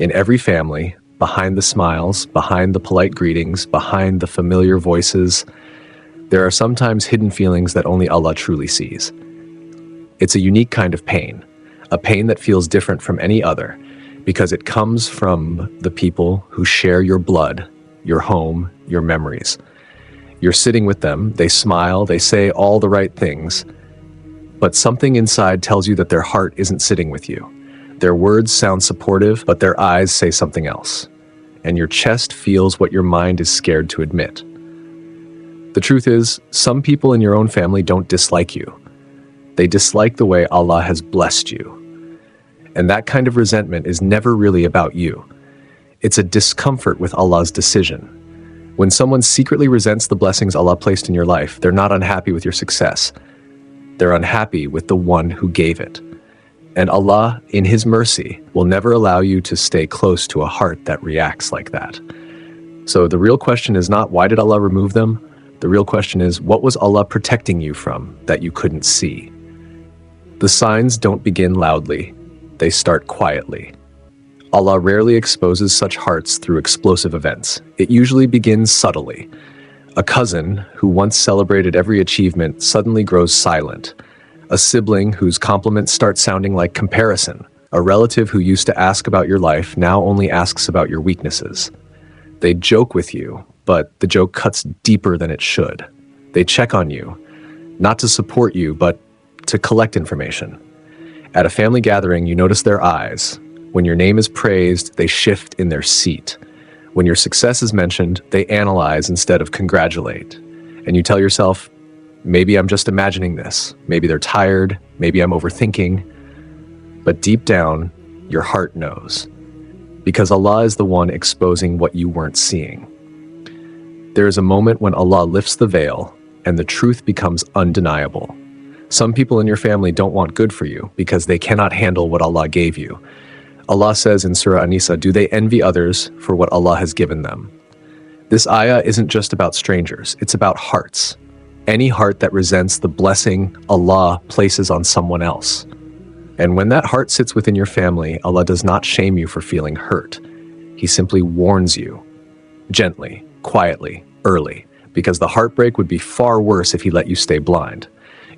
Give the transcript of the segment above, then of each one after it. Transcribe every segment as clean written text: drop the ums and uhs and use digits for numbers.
In every family, behind the smiles, behind the polite greetings, behind the familiar voices, there are sometimes hidden feelings that only Allah truly sees. It's a unique kind of pain, a pain that feels different from any other, because it comes from the people who share your blood, your home, your memories. You're sitting with them, they smile, they say all the right things, but something inside tells you that their heart isn't sitting with you. Their words sound supportive, but their eyes say something else. And your chest feels what your mind is scared to admit. The truth is, some people in your own family don't dislike you. They dislike the way Allah has blessed you. And that kind of resentment is never really about you. It's a discomfort with Allah's decision. When someone secretly resents the blessings Allah placed in your life, they're not unhappy with your success. They're unhappy with the one who gave it. And Allah, in His mercy, will never allow you to stay close to a heart that reacts like that. So the real question is not, why did Allah remove them? The real question is, what was Allah protecting you from that you couldn't see? The signs don't begin loudly. They start quietly. Allah rarely exposes such hearts through explosive events. It usually begins subtly. A cousin who once celebrated every achievement suddenly grows silent. A sibling whose compliments start sounding like comparison. A relative who used to ask about your life now only asks about your weaknesses. They joke with you, but the joke cuts deeper than it should. They check on you, not to support you, but to collect information. At a family gathering, you notice their eyes. When your name is praised, they shift in their seat. When your success is mentioned, they analyze instead of congratulate. And you tell yourself, maybe I'm just imagining this. Maybe they're tired. Maybe I'm overthinking. But deep down, your heart knows. Because Allah is the one exposing what you weren't seeing. There is a moment when Allah lifts the veil and the truth becomes undeniable. Some people in your family don't want good for you because they cannot handle what Allah gave you. Allah says in Surah An-Nisa, do they envy others for what Allah has given them? This ayah isn't just about strangers, it's about hearts. Any heart that resents the blessing Allah places on someone else. And when that heart sits within your family, Allah does not shame you for feeling hurt. He simply warns you, gently, quietly, early, because the heartbreak would be far worse if He let you stay blind.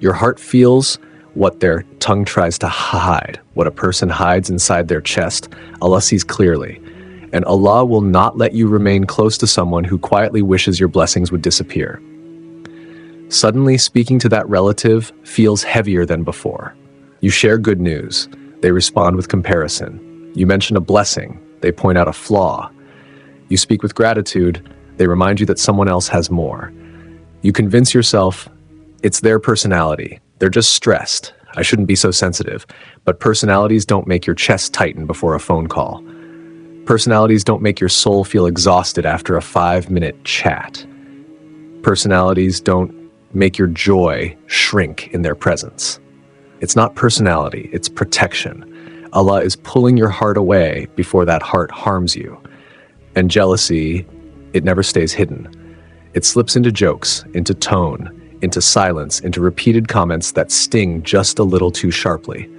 Your heart feels what their tongue tries to hide. What a person hides inside their chest, Allah sees clearly. And Allah will not let you remain close to someone who quietly wishes your blessings would disappear. Suddenly, speaking to that relative feels heavier than before. You share good news. They respond with comparison. You mention a blessing. They point out a flaw. You speak with gratitude. They remind you that someone else has more. You convince yourself it's their personality. They're just stressed. I shouldn't be so sensitive. But personalities don't make your chest tighten before a phone call. Personalities don't make your soul feel exhausted after a 5-minute chat. Personalities don't make your joy shrink in their presence. It's not personality, it's protection. Allah is pulling your heart away before that heart harms you. And jealousy, it never stays hidden. It slips into jokes, into tone, into silence, into repeated comments that sting just a little too sharply.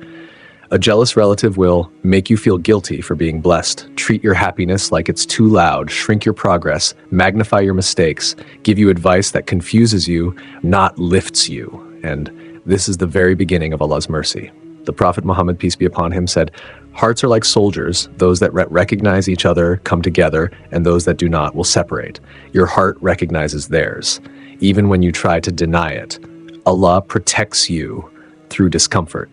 A jealous relative will make you feel guilty for being blessed, treat your happiness like it's too loud, shrink your progress, magnify your mistakes, give you advice that confuses you, not lifts you. And this is the very beginning of Allah's mercy. The Prophet Muhammad, peace be upon him, said, hearts are like soldiers. Those that recognize each other come together, and those that do not will separate. Your heart recognizes theirs. Even when you try to deny it, Allah protects you through discomfort.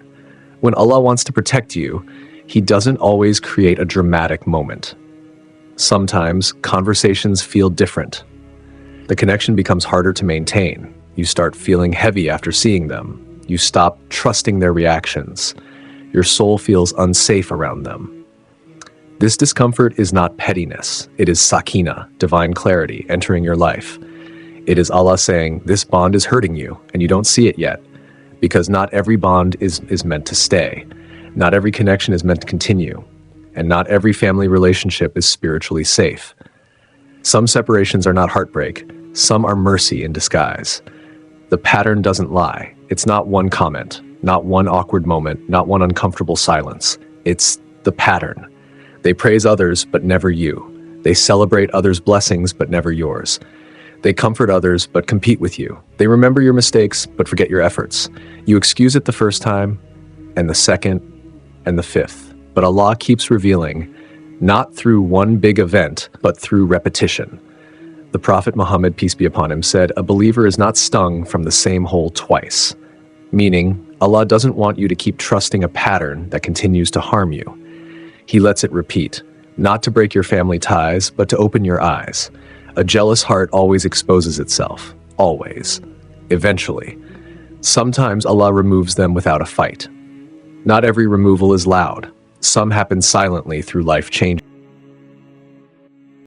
When Allah wants to protect you, He doesn't always create a dramatic moment. Sometimes conversations feel different. The connection becomes harder to maintain. You start feeling heavy after seeing them. You stop trusting their reactions. Your soul feels unsafe around them. This discomfort is not pettiness. It is sakina, divine clarity, entering your life. It is Allah saying, this bond is hurting you, and you don't see it yet, because not every bond is meant to stay. Not every connection is meant to continue, and not every family relationship is spiritually safe. Some separations are not heartbreak. Some are mercy in disguise. The pattern doesn't lie. It's not one comment, not one awkward moment, not one uncomfortable silence. It's the pattern. They praise others, but never you. They celebrate others' blessings, but never yours. They comfort others, but compete with you. They remember your mistakes, but forget your efforts. You excuse it the first time, and the second, and the fifth. But Allah keeps revealing, not through one big event, but through repetition. The Prophet Muhammad, peace be upon him, said, "A believer is not stung from the same hole twice." Meaning, Allah doesn't want you to keep trusting a pattern that continues to harm you. He lets it repeat, not to break your family ties, but to open your eyes. A jealous heart always exposes itself. Always. Eventually. Sometimes Allah removes them without a fight. Not every removal is loud. Some happen silently through life changes.